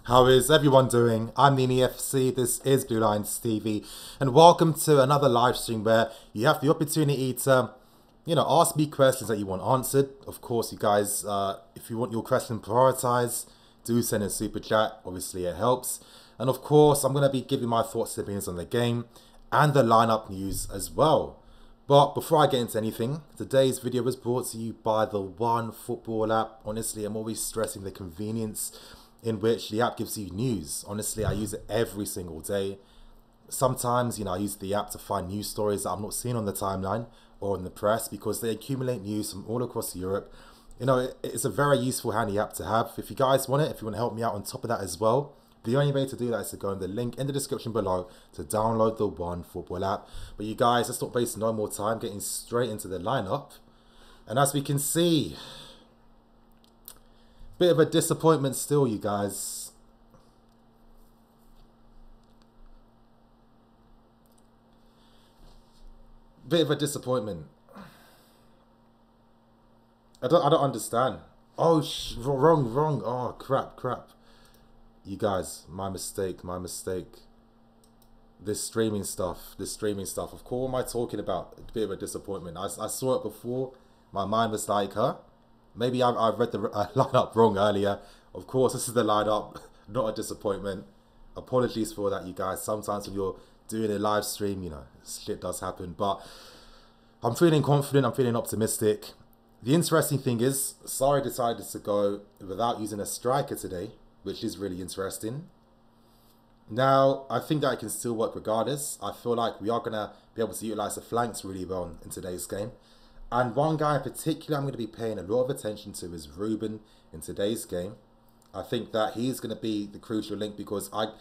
How is everyone doing? I'm NiiNiiFC, this is Bluelions TV, and welcome to another live stream where you have the opportunity to, ask me questions that you want answered. Of course, you guys, if you want your question prioritized, do send a super chat. Obviously, it helps. And of course, I'm going to be giving my thoughts and opinions on the game and the lineup news as well. But before I get into anything, today's video was brought to you by the One Football app. Honestly, I'm always stressing the convenience in which the app gives you news. Honestly, I use it every single day. Sometimes, I use the app to find news stories that I'm not seeing on the timeline or in the press because they accumulate news from all across Europe. It's a very useful, handy app to have. If you guys want it, if you want to help me out on top of that as well, the only way to do that is to go in the link in the description below to download the One Football app. But you guys, let's not waste no more time getting straight into the lineup. And as we can see, bit of a disappointment still, you guys. Bit of a disappointment. I don't understand. Oh, wrong. Oh, crap. You guys, my mistake. This streaming stuff. Of course, what am I talking about? A bit of a disappointment. I saw it before. My mind was like, huh? Maybe I read the lineup wrong earlier. Of course, this is the lineup, not a disappointment. Apologies for that, you guys. Sometimes when you're doing a live stream, shit does happen. But I'm feeling confident. I'm feeling optimistic. The interesting thing is, Sarri decided to go without using a striker today, which is really interesting. Now, I think that it can still work regardless. I feel like we are going to be able to utilize the flanks really well in today's game. And one guy in particular I'm going to be paying a lot of attention to is Ruben in today's game. I think that he's going to be the crucial link because I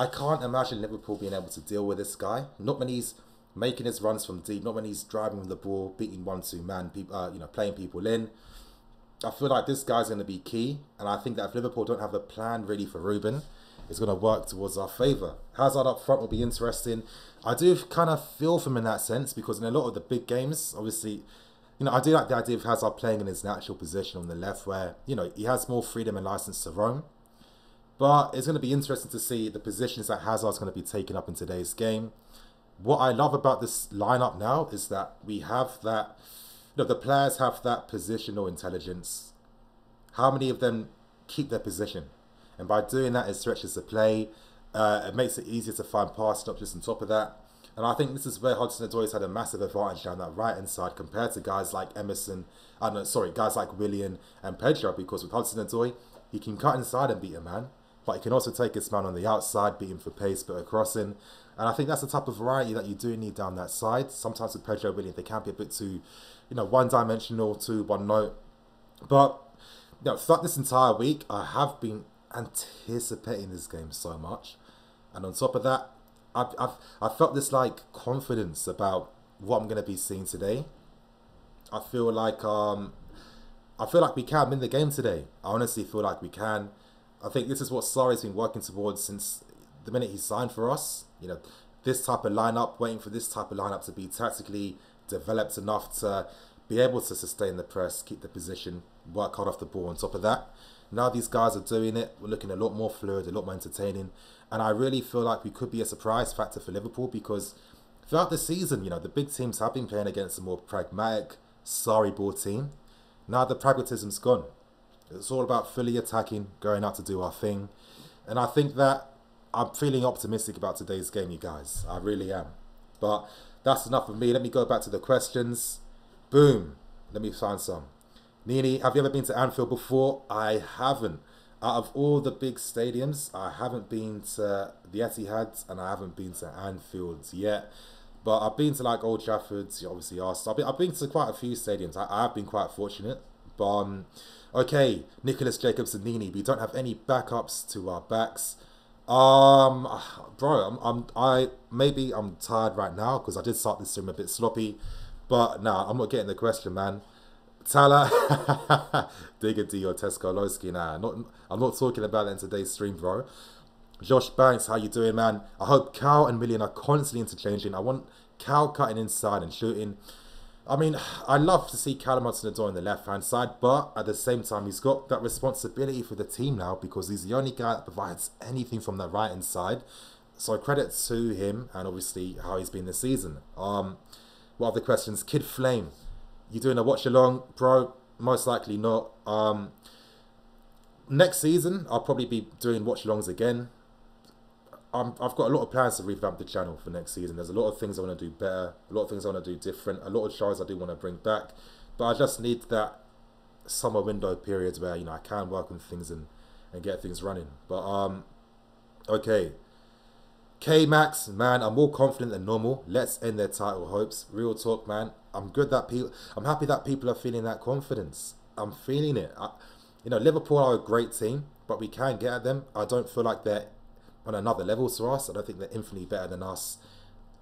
can't imagine Liverpool being able to deal with this guy. Not when he's making his runs from deep, not when he's driving the ball, beating 1-2 man, playing people in. I feel like this guy's going to be key. And I think that if Liverpool don't have a plan really for Ruben, it's going to work towards our favour. Hazard up front will be interesting. I do kind of feel for him in that sense because in a lot of the big games, obviously, I do like the idea of Hazard playing in his natural position on the left where, he has more freedom and license to roam. But it's going to be interesting to see the positions that Hazard's going to be taking up in today's game. What I love about this lineup now is that we have that, the players have that positional intelligence. How many of them keep their position? And by doing that, it stretches the play. It makes it easier to find pass options on top of that. And I think this is where Hudson-Odoi's had a massive advantage down that right-hand side compared to guys like guys like Willian and Pedro, because with Hudson-Odoi, he can cut inside and beat a man, but he can also take his man on the outside, beat him for pace, but a crossing. And I think that's the type of variety that you do need down that side. Sometimes with Pedro and Willian, they can be a bit too, one-dimensional, too one-note. But, throughout this entire week, I have been anticipating this game so much. And on top of that, I felt this confidence about what I'm going to be seeing today. I feel like we can win the game today. I honestly feel like we can. I think this is what Sarri's been working towards since the minute he signed for us. This type of lineup, waiting for this type of lineup to be tactically developed enough to be able to sustain the press, keep the position, work hard off the ball on top of that. Now these guys are doing it. We're looking a lot more fluid, a lot more entertaining. And I really feel like we could be a surprise factor for Liverpool because throughout the season, the big teams have been playing against a more pragmatic, sorry ball team. Now the pragmatism's gone. It's all about fully attacking, going out to do our thing. And I think that I'm feeling optimistic about today's game, you guys. I really am. But that's enough of me. Let me go back to the questions. Boom. Let me find some. Nini, have you ever been to Anfield before? I haven't. Out of all the big stadiums, I haven't been to the Etihad and I haven't been to Anfield yet. But I've been to Old Trafford, obviously Arsenal. I've been to quite a few stadiums. I have been quite fortunate. But, okay, Nicholas Jacobs and Nini, we don't have any backups to our backs. Bro, maybe I'm tired right now because I did start this stream a bit sloppy. But, nah, I'm not getting the question, man. Tala, Diggity or Teskolowski, nah, I'm not talking about that in today's stream, bro. Josh Banks, how you doing, man? I hope Cal and Million are constantly interchanging. I want Cal cutting inside and shooting. I mean, I love to see Callum Hudson-Odoi on the left-hand side, but at the same time, he's got that responsibility for the team now because he's the only guy that provides anything from the right-hand side. So credit to him and obviously how he's been this season. What other questions? Kid Flame, you doing a watch-along? Bro, most likely not. Next season, I'll probably be doing watch-alongs again. I've got a lot of plans to revamp the channel for next season. There's a lot of things I want to do better, a lot of things I want to do different, a lot of shows I do want to bring back. But I just need that summer window periods where, you know, I can work on things and get things running. But, okay. K-Max, man, I'm more confident than normal. Let's end their title hopes. Real talk, man. I'm happy that people are feeling that confidence. I'm feeling it. You know, Liverpool are a great team, but we can get at them. I don't feel like they're on another level to us. I don't think they're infinitely better than us.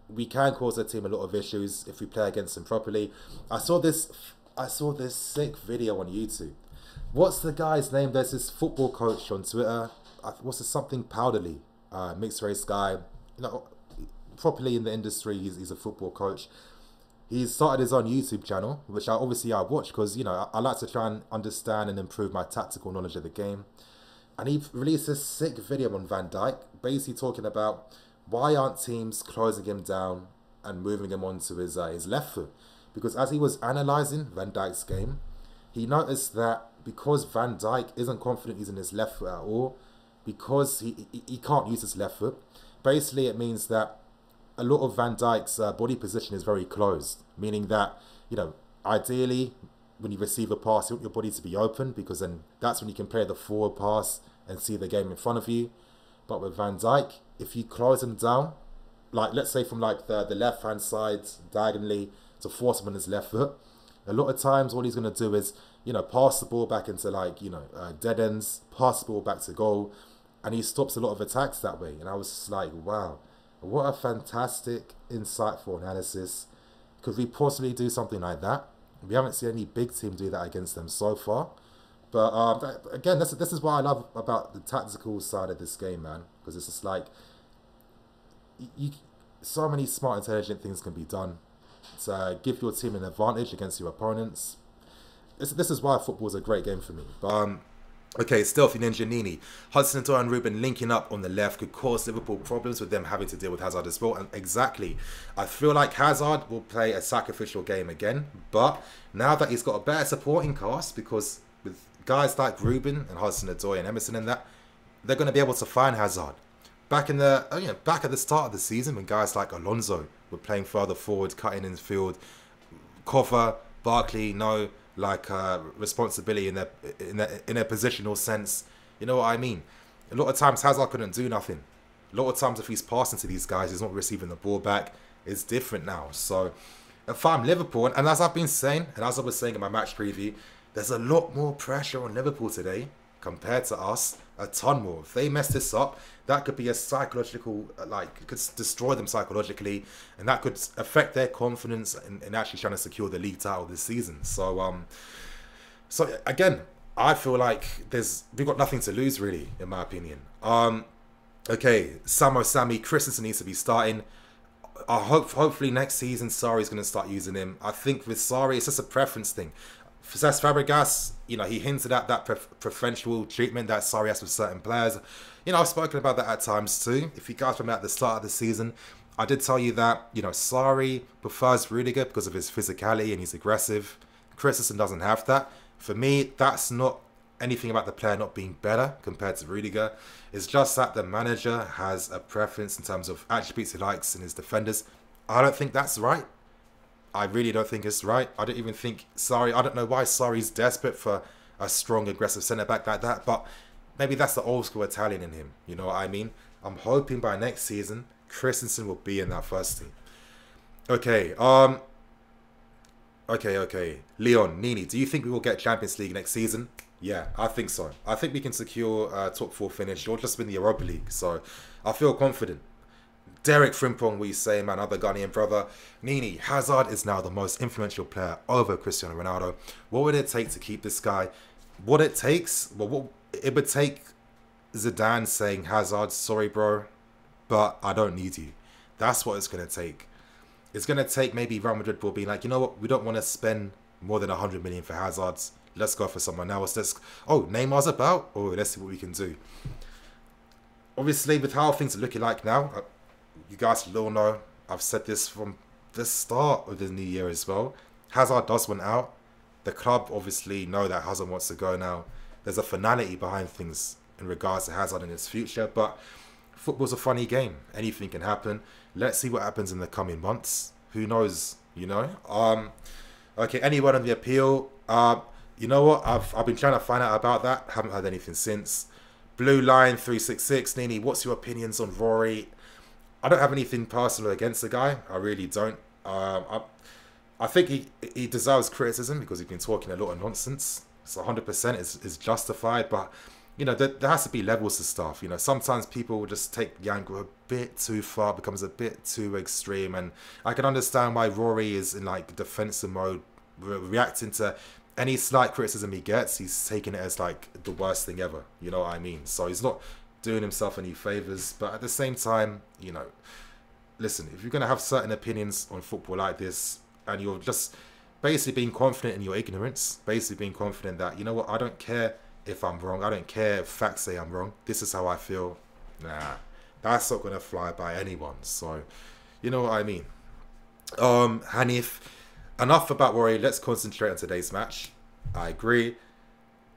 We can cause their team a lot of issues if we play against them properly. I saw this sick video on YouTube. What's the guy's name? There's this football coach on Twitter. What's it, something Powderly, mixed race guy. You know, properly in the industry, he's a football coach. He's started his own YouTube channel, which I watch because, you know, I like to try and understand and improve my tactical knowledge of the game. And he released this sick video on Van Dijk, basically talking about why aren't teams closing him down and moving him onto his left foot. Because as he was analysing Van Dijk's game, he noticed that because Van Dijk isn't confident using his left foot at all, because he can't use his left foot, basically it means that a lot of Van Dijk's body position is very closed, meaning that, you know, ideally, when you receive a pass, you want your body to be open because then that's when you can play the forward pass and see the game in front of you. But with Van Dijk, if you close him down, like let's say from like the left-hand side diagonally to force him on his left foot, a lot of times all he's going to do is, you know, pass the ball back into like, you know, dead ends, pass the ball back to goal, and he stops a lot of attacks that way. And I was just like, wow, what a fantastic, insightful analysis. Could we possibly do something like that? We haven't seen any big team do that against them so far. But again, this is what I love about the tactical side of this game, man. Because it's just like, so many smart, intelligent things can be done to give your team an advantage against your opponents. This is why football is a great game for me. But okay, Stealthy Ninja NiiNii. Hudson-Odoi and Ruben linking up on the left could cause Liverpool problems with them having to deal with Hazard as well. And exactly, I feel like Hazard will play a sacrificial game again. But now that he's got a better supporting cast, because with guys like Ruben and Hudson-Odoi and Emerson and that, they're going to be able to find Hazard. Back in the back at the start of the season, when guys like Alonso were playing further forward, cutting in field, Cover, Barkley, no like responsibility in their positional sense. You know what I mean? A lot of times Hazard couldn't do nothing. A lot of times if he's passing to these guys, he's not receiving the ball back. It's different now. So if I'm Liverpool, and as I've been saying, and as I was saying in my match preview, there's a lot more pressure on Liverpool today compared to us. A ton more. If they mess this up, that could be a psychological, like, it could destroy them psychologically, and that could affect their confidence in actually trying to secure the league title this season. So, so again, I feel like we've got nothing to lose really, in my opinion. Okay, Sammy Christensen needs to be starting. Hopefully next season Sarri's going to start using him. I think with Sarri, it's just a preference thing. For Cesc Fabregas, you know, he hinted at that preferential treatment that Sarri has with certain players. You know, I've spoken about that at times too. If you guys remember at the start of the season, I did tell you that, you know, Sarri prefers Rudiger because of his physicality and he's aggressive. Christensen doesn't have that. For me, that's not anything about the player not being better compared to Rudiger. It's just that the manager has a preference in terms of attributes he likes in his defenders. I don't think that's right. I really don't think it's right. I don't even think Sarri, I don't know why Sarri's desperate for a strong, aggressive centre-back like that, but maybe that's the old-school Italian in him, you know what I mean? I'm hoping by next season, Christensen will be in that first team. Okay, okay. Leon, NiiNii, do you think we will get Champions League next season? Yeah, I think so. I think we can secure a top 4 finish or just win the Europa League, so I feel confident. Derek Frimpong, what you say, man, other Ghanaian brother. NiiNii, Hazard is now the most influential player over Cristiano Ronaldo. What would it take to keep this guy? What it takes? Well, it would take Zidane saying, Hazard, sorry, bro, but I don't need you. That's what it's going to take. it's going to take maybe Real Madrid will be like, you know what, we don't want to spend more than 100 million for Hazard. Let's go for someone else. Oh, Neymar's about? Oh, let's see what we can do. Obviously, with how things are looking like now, you guys will all know, I've said this from the start of the new year as well. Hazard does want out. The club obviously know that Hazard wants to go now. There's a finality behind things in regards to Hazard in his future, but football's a funny game. Anything can happen. Let's see what happens in the coming months. Who knows, you know? Okay, anyone on the appeal? You know what? I've been trying to find out about that. Haven't heard anything since. Blue Lion 366, NiiNii, what's your opinions on Rory? I don't have anything personal against the guy. I really don't. I think he deserves criticism because he's been talking a lot of nonsense. So 100% is justified, but you know, there has to be levels to stuff. You know, sometimes people will just take the angle a bit too far, becomes a bit too extreme, and I can understand why Rory is in like defensive mode, reacting to any slight criticism he gets. He's taking it as like the worst thing ever. You know what I mean? So he's not doing himself any favors, but at the same time, you know, listen, if you're gonna have certain opinions on football like this, and you're just basically being confident in your ignorance, basically being confident that, you know what, I don't care if I'm wrong, I don't care if facts say I'm wrong, this is how I feel, nah, that's not going to fly by anyone. So, you know what I mean. Hanif, enough about Rory, let's concentrate on today's match. I agree.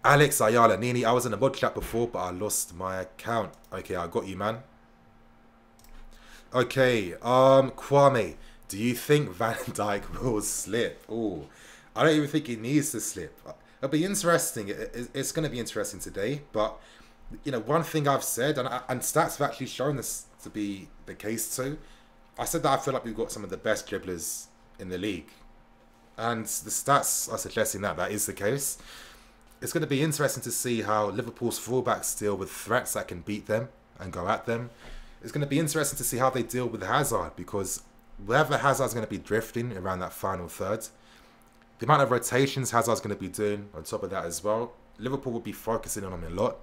Alex Ayala, NiiNii, I was in a mod chat before, but I lost my account. Okay, I got you, man. Okay, Kwame, do you think Van Dijk will slip? Oh, I don't even think he needs to slip. It'll be interesting. It's going to be interesting today. But, you know, one thing I've said, and stats have actually shown this to be the case too. I said that I feel like we've got some of the best dribblers in the league. And the stats are suggesting that that is the case. It's going to be interesting to see how Liverpool's fullbacks deal with threats that can beat them and go at them. It's going to be interesting to see how they deal with Hazard, because wherever Hazard's going to be drifting around that final third, the amount of rotations Hazard's going to be doing on top of that as well, Liverpool will be focusing on him a lot.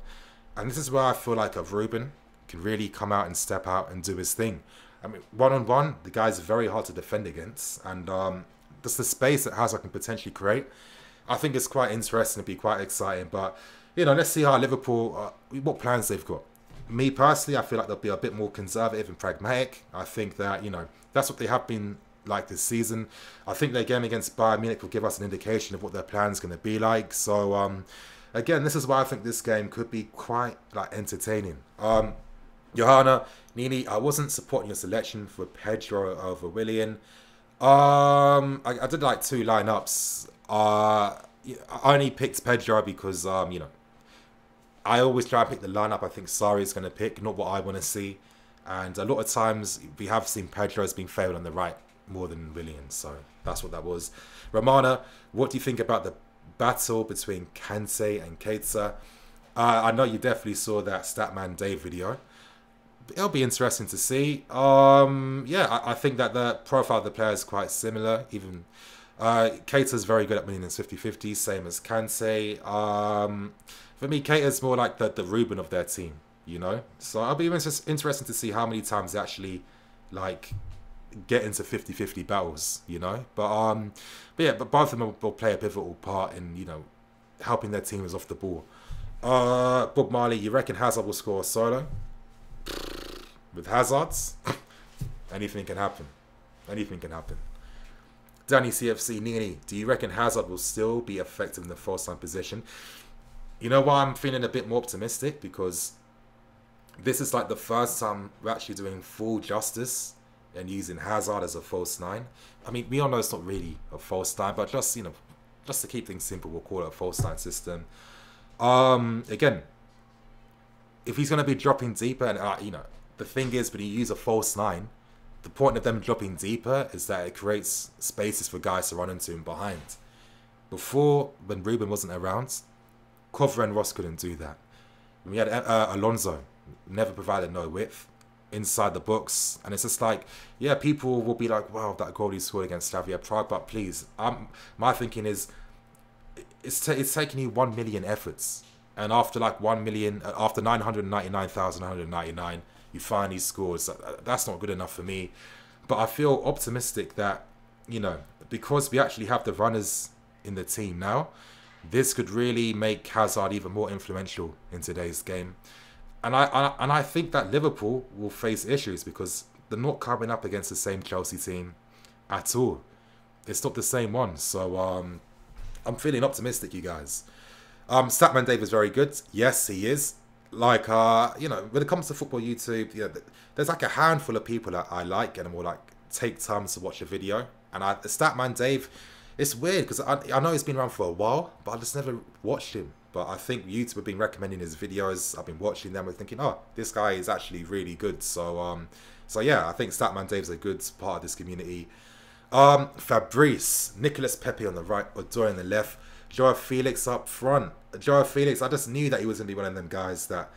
And this is where I feel like Ruben can really come out and step out and do his thing. I mean, one-on-one, the guy's very hard to defend against. And just the space that Hazard can potentially create, I think it's quite interesting, to be quite exciting. But, you know, let's see how Liverpool, what plans they've got. Me personally, I feel like they'll be a bit more conservative and pragmatic. I think that, you know, that's what they have been like this season. I think their game against Bayern Munich will give us an indication of what their plan is going to be like. So, again, this is why I think this game could be quite like entertaining. Johanna, NiiNii, I wasn't supporting your selection for Pedro over Willian. I did like 2 lineups. I only picked Pedro because, you know, I always try and pick the lineup I think Sarri is going to pick, not what I want to see. And a lot of times we have seen Pedro as being favoured on the right more than Willian. So that's what that was. Romana, what do you think about the battle between Kante and Keita? I know you definitely saw that Statman Dave video. It'll be interesting to see. Yeah, I think that the profile of the player is quite similar. Even Keita's very good at winning in 50-50, same as Kante. For me, Keita's more like the Ruben of their team, you know? So I'll be interesting to see how many times they actually, like, get into 50-50 battles, you know? But yeah, but both of them will play a pivotal part in, you know, helping their teams off the ball. Bob Marley, you reckon Hazard will score a solo? With Hazards, anything can happen. Anything can happen. Danny CFC, NiiNii, do you reckon Hazard will still be effective in the false line position? You know why I'm feeling a bit more optimistic? Because this is like the first time we're actually doing full justice and using Hazard as a false nine. I mean, we all know it's not really a false nine, but just, you know, just to keep things simple, we'll call it a false nine system. Again, if he's going to be dropping deeper, and you know, the thing is, when you use a false nine, the point of them dropping deeper is that it creates spaces for guys to run into him behind. Before, when Ruben wasn't around, Kovra and Ross couldn't do that. We had Alonso, never provided no width inside the box, and it's just like, yeah, people will be like, wow, that goal he scored against Slavia Prague, but please, my thinking is, it's taking you 1 million efforts, and after like 1 million, after 999,999, you finally scored. So that's not good enough for me. But I feel optimistic that, you know, because we actually have the runners in the team now, this could really make Hazard even more influential in today's game. And I think that Liverpool will face issues because they're not coming up against the same Chelsea team at all. It's not the same one. So I'm feeling optimistic, you guys. Statman Dave is very good. Yes, he is. Like, you know, when it comes to football YouTube, you know, there's like a handful of people that I like and will like take time to watch a video. And Statman Dave, it's weird because I know he's been around for a while, but I just never watched him. But I think YouTube have been recommending his videos. I've been watching them and thinking, oh, this guy is actually really good. So, so yeah, I think Statman Dave's a good part of this community. Fabrice, Nicolas Pepe on the right, Odoi on the left, Joao Felix up front. Joao Felix, I just knew that he was gonna be one of them guys that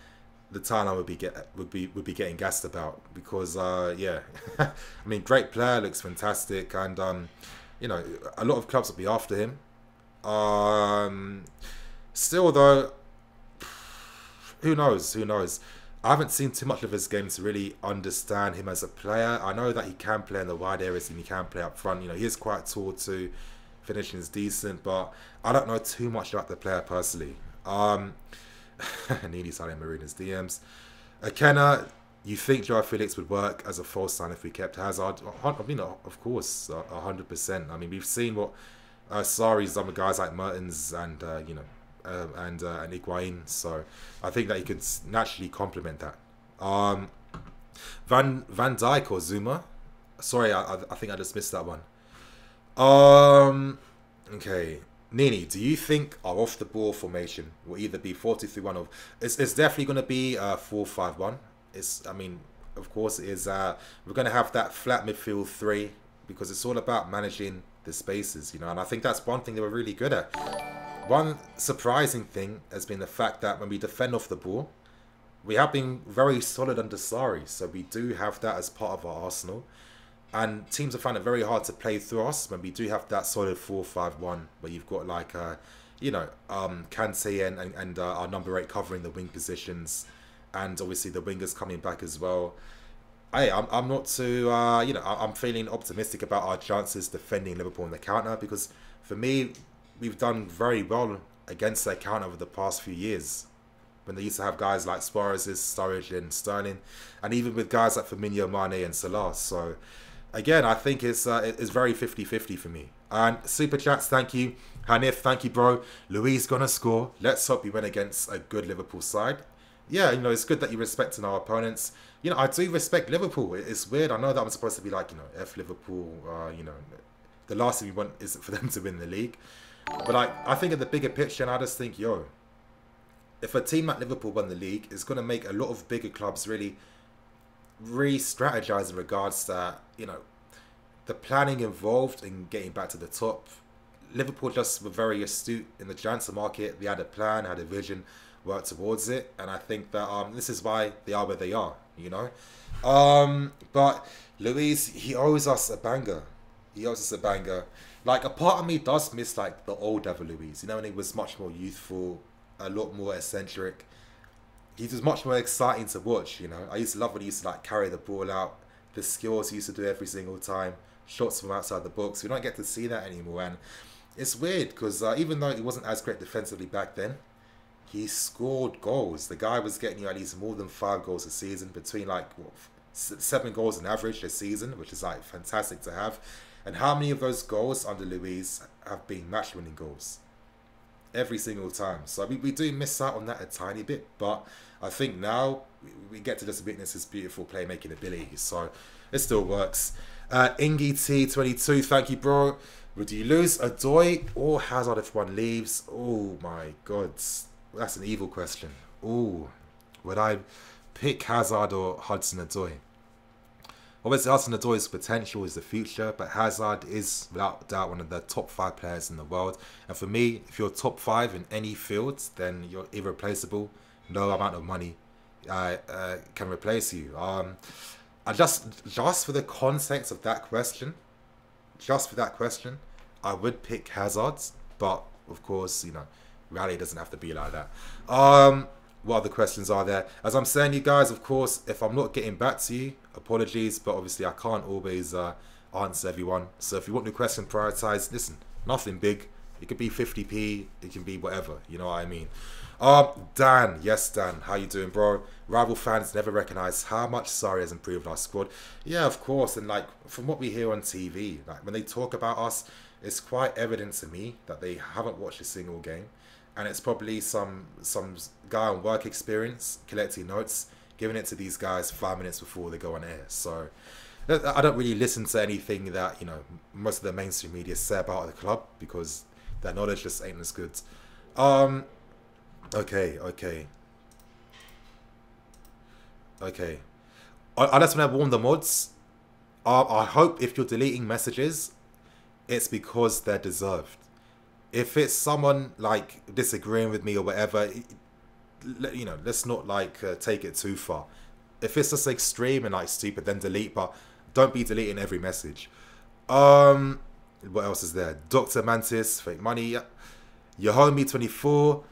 the timeline would be getting gassed about because yeah, I mean, great player, looks fantastic, and you know, a lot of clubs will be after him. Still though, who knows? Who knows? I haven't seen too much of his game to really understand him as a player. I know that he can play in the wide areas and he can play up front. You know, he is quite tall too. Finishing is decent, but I don't know too much about the player personally. Needy signing Marina's DMs. Akena, you think Joao Felix would work as a false sign if we kept Hazard? I mean, of course, 100%. I mean, we've seen what Sarri's done with guys like Mertens and you know, and Higuain. So I think that he could naturally complement that. Van Dijk or Zuma? Sorry, I think I just missed that one. Okay. Nini, do you think our off the ball formation will either be 4-2-3-1 or it's definitely going to be 4-5-1? I mean, of course it is. We're going to have that flat midfield three because it's all about managing the spaces, you know, and I think that's one thing they were really good at. One surprising thing has been the fact that when we defend off the ball, we have been very solid under Sarri, so we do have that as part of our arsenal. And teams have found it very hard to play through us when we do have that solid 4-5-1, where you've got like, you know, Kante and our number 8 covering the wing positions, and obviously the wingers coming back as well. I'm not too, you know, I'm feeling optimistic about our chances defending Liverpool on the counter because for me, we've done very well against their counter over the past few years. When they used to have guys like Suarez, Sturridge and Sterling, and even with guys like Firmino, Mane and Salah. So again, I think it's very 50-50 for me. And super chats, thank you. Hanif, thank you, bro. Luis gonna score. Let's hope we win against a good Liverpool side. Yeah, you know, it's good that you're respecting our opponents. You know, I do respect Liverpool. It's weird. I know that I'm supposed to be like, you know, F Liverpool. You know, the last thing we want is for them to win the league. But like, I think of the bigger picture, and I just think, yo, if a team like Liverpool won the league, it's going to make a lot of bigger clubs really re-strategize in regards to, you know, the planning involved in getting back to the top. Liverpool just were very astute in the transfer market. They had a plan, had a vision, worked towards it, and I think that this is why they are where they are, you know. But Luis, he owes us a banger. He owes us a banger. Like, a part of me does miss like the old David Luiz, you know, when he was much more youthful, a lot more eccentric. He was much more exciting to watch, you know. I used to love when he used to like carry the ball out, the skills he used to do every single time, shots from outside the box. We don't get to see that anymore, and it's weird because even though he wasn't as great defensively back then, he scored goals. The guy was getting you at least more than 5 goals a season, between like what, 7 goals on average a season, which is like fantastic to have. And how many of those goals under Luis have been match-winning goals? Every single time. So we do miss out on that a tiny bit, but I think now we get to just witness his beautiful playmaking ability, so it still works. Ingy T22, thank you, bro. Would you lose Odoi or Hazard if one leaves? Oh my god, that's an evil question. Oh, would I pick Hazard or Hudson-Odoi? Obviously, Hudson-Odoi's potential is the future, but Hazard is without doubt one of the top 5 players in the world. And for me, if you're top 5 in any field, then you're irreplaceable. No amount of money can replace you. Just for the context of that question, I would pick Hazard, but of course, you know, reality doesn't have to be like that. what other questions are there? As I'm saying, you guys, of course, if I'm not getting back to you, apologies, but obviously I can't always answer everyone. So if you want the question prioritized, listen, nothing big. It could be 50p, it can be whatever, you know what I mean. Dan, yes Dan, how you doing, bro? Rival fans never recognize how much Sarri has improved our squad. Yeah, of course, and like from what we hear on TV, like when they talk about us, it's quite evident to me that they haven't watched a single game, and it's probably some guy on work experience collecting notes, giving it to these guys 5 minutes before they go on air. So I don't really listen to anything that, you know, most of the mainstream media say about the club, because their knowledge just ain't as good. Okay. I just want to warn the mods. I hope if you're deleting messages, it's because they're deserved. If it's someone like disagreeing with me or whatever, you know, let's not like take it too far. If it's just extreme and like stupid, then delete. But don't be deleting every message. What else is there? Dr. Mantis, fake money. Your homie 24.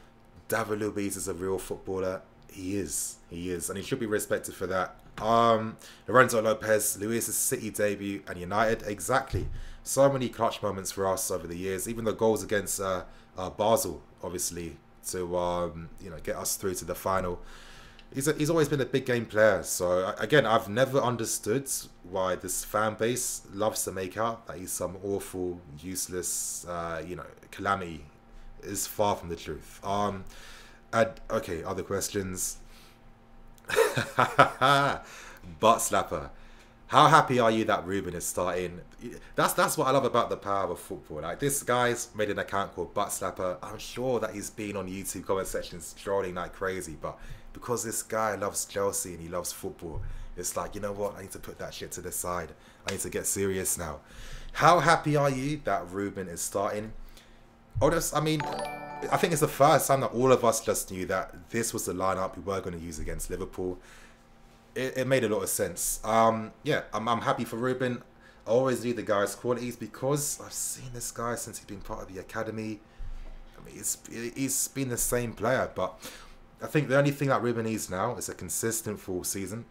David Luiz is a real footballer. He is, and he should be respected for that. Lorenzo Lopez, Luis's City debut and United, exactly. So many clutch moments for us over the years. Even the goals against Basel, obviously, to you know, get us through to the final. He's always been a big game player. So again, I've never understood why this fan base loves to make out that he's some awful, useless, you know, calamity. Is far from the truth. Okay, other questions. Butt slapper. How happy are you that Ruben is starting? That's what I love about the power of football. Like, this guy's made an account called Butt Slapper. I'm sure that he's been on YouTube comment sections trolling like crazy, but because this guy loves Chelsea and he loves football, it's like, you know what? I need to put that shit to the side. I need to get serious now. How happy are you that Ruben is starting? I mean, I think it's the first time that all of us just knew that this was the lineup we were going to use against Liverpool. It made a lot of sense. Yeah, I'm happy for Ruben. I always knew the guy's qualities because I've seen this guy since he's been part of the academy. I mean, he's been the same player, but I think the only thing that Ruben needs now is a consistent full season.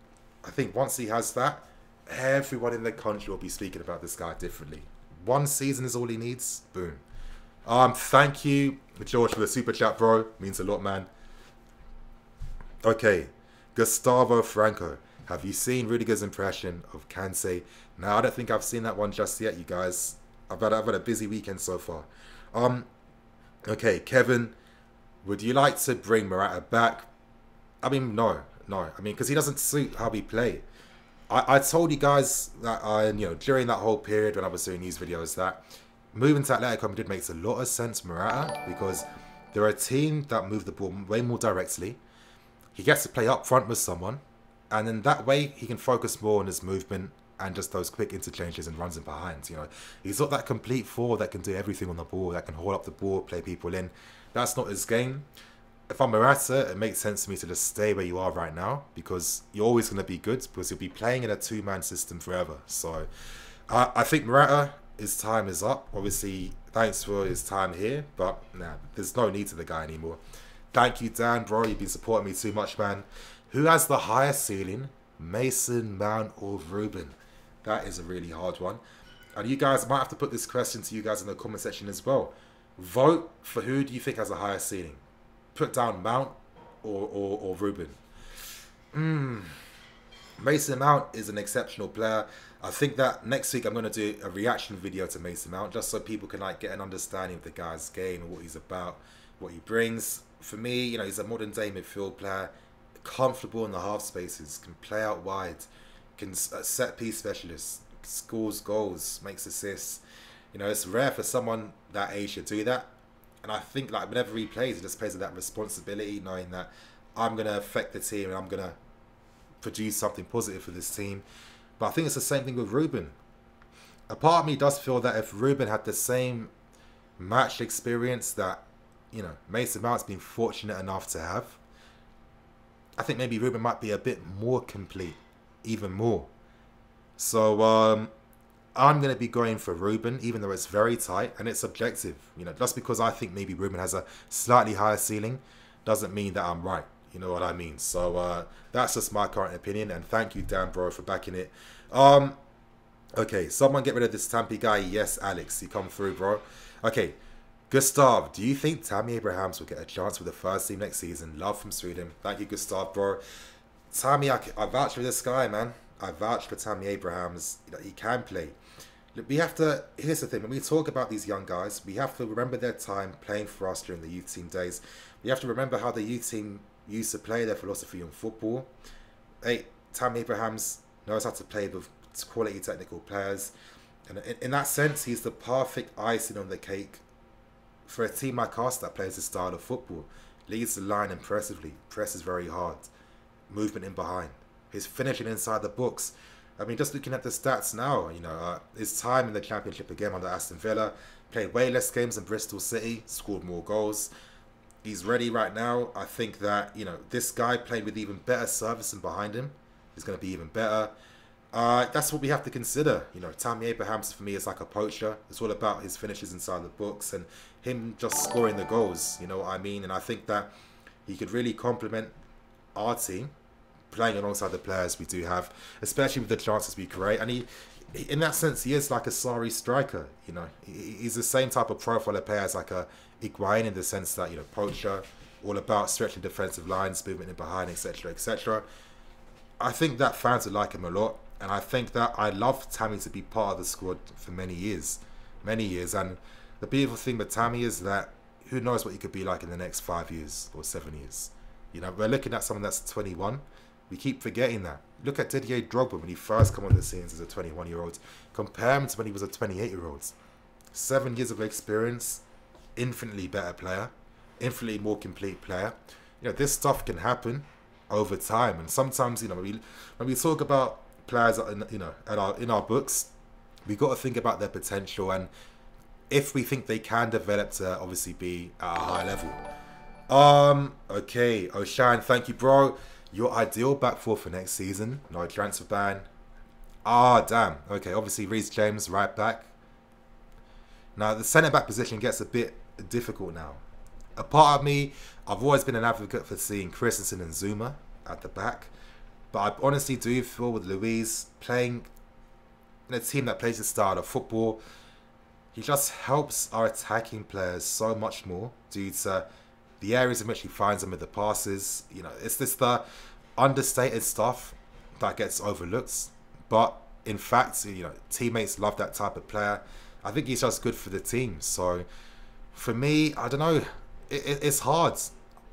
I think once he has that, everyone in the country will be speaking about this guy differently. 1 season is all he needs. Boom. Thank you, George, for the super chat, bro. Means a lot, man. Okay, Gustavo Franco. Have you seen Rudiger's impression of Kante? No, I don't think I've seen that one just yet, you guys. I've had a busy weekend so far. Okay, Kevin. Would you like to bring Morata back? I mean, no. I mean, because he doesn't suit how we play. I told you guys that, you know, during that whole period when I was doing these videos, that moving to Atletico Madrid makes a lot of sense, Morata, because they're a team that move the ball way more directly. He gets to play up front with someone, and then that way he can focus more on his movement and just those quick interchanges and runs in behind. You know, he's not that complete forward that can do everything on the ball, that can hold up the ball, play people in. That's not his game. If I'm Morata, it makes sense to me to just stay where you are right now, because you're always going to be good, because you'll be playing in a 2-man system forever. So I think Morata, his time is up. Obviously, thanks for his time here, but nah, there's no need to the guy anymore. Thank you, Dan, bro. You've been supporting me too much, man. Who has the highest ceiling, Mason Mount or Ruben? That is a really hard one. And you guys might have to put this question to you guys in the comment section as well. Vote for who do you think has a higher ceiling. Put down Mount or Ruben. Mason Mount is an exceptional player. I think that next week I'm going to do a reaction video to Mason Mount, just so people can like get an understanding of the guy's game and what he's about, what he brings. For me, you know, he's a modern day midfield player, comfortable in the half spaces, can play out wide, can set piece specialist, scores goals, makes assists. You know, it's rare for someone that age to do that. And I think like whenever he plays, he just plays with that responsibility, knowing that I'm going to affect the team and I'm going to produce something positive for this team. But I think it's the same thing with Ruben. A part of me does feel that if Ruben had the same match experience that, you know, Mason Mount's been fortunate enough to have, I think maybe Ruben might be a bit more complete, even more. So I'm going to be going for Ruben, even though it's very tight and it's subjective. You know, just because I think maybe Ruben has a slightly higher ceiling doesn't mean that I'm right. You know what I mean? So that's just my current opinion, and thank you, Dan, bro, for backing it. Okay, someone get rid of this Tampy guy. Yes, Alex, you come through, bro. Okay, Gustav, do you think Tammy Abrahams will get a chance with the first team next season? Love from Sweden. Thank you, Gustav, bro. Tammy, I vouch for this guy, man. I vouch for Tammy Abrahams. You know, he can play. Look, we have to, here's the thing, when we talk about these young guys, we have to remember their time playing for us during the youth team days. We have to remember how the youth team used to play, their philosophy on football. Hey, Tammy Abrahams knows how to play with quality technical players. And in that sense, he's the perfect icing on the cake for a team like us that plays this style of football. Leads the line impressively, presses very hard, movement in behind. His finishing inside the box. I mean, just looking at the stats now, you know, his time in the Championship again under Aston Villa, played way less games than Bristol City, scored more goals. He's ready right now. I think that, you know, this guy playing with even better servicing behind him is going to be even better. That's what we have to consider. You know, Tammy Abrahams for me is like a poacher. It's all about his finishes inside the box and him just scoring the goals. You know what I mean? And I think that he could really complement our team, playing alongside the players we do have, especially with the chances we create. And he in that sense, he is like a sorry striker. You know, he's the same type of profile of player as like a Higuain, in the sense that, you know, poacher, all about stretching defensive lines, movement in behind, etc., etc. I think that fans would like him a lot, and I think that I love Tammy to be part of the squad for many years. And the beautiful thing with Tammy is that who knows what he could be like in the next 5 years or 7 years. You know, we're looking at someone that's 21. We keep forgetting that. Look at Didier Drogba when he first came on the scenes as a 21-year-old. Compare him to when he was a 28-year-old. 7 years of experience, infinitely better player, infinitely more complete player. You know, this stuff can happen over time. And sometimes, you know, when we talk about players, you know, in our books, we got to think about their potential, and if we think they can develop to obviously be at a high level. Okay, O'Shan, thank you, bro. Your ideal back four for next season? No transfer ban. Damn. Okay, obviously Reece James, right back. Now, the centre-back position gets a bit difficult now. A part of me, I've always been an advocate for seeing Christensen and Zuma at the back. But I honestly do feel with Luiz playing in a team that plays the style of football, he just helps our attacking players so much more due to the areas in which he finds them with the passes. You know, it's this the understated stuff that gets overlooked. But in fact, you know, teammates love that type of player. I think he's just good for the team. So for me, I don't know. It's hard.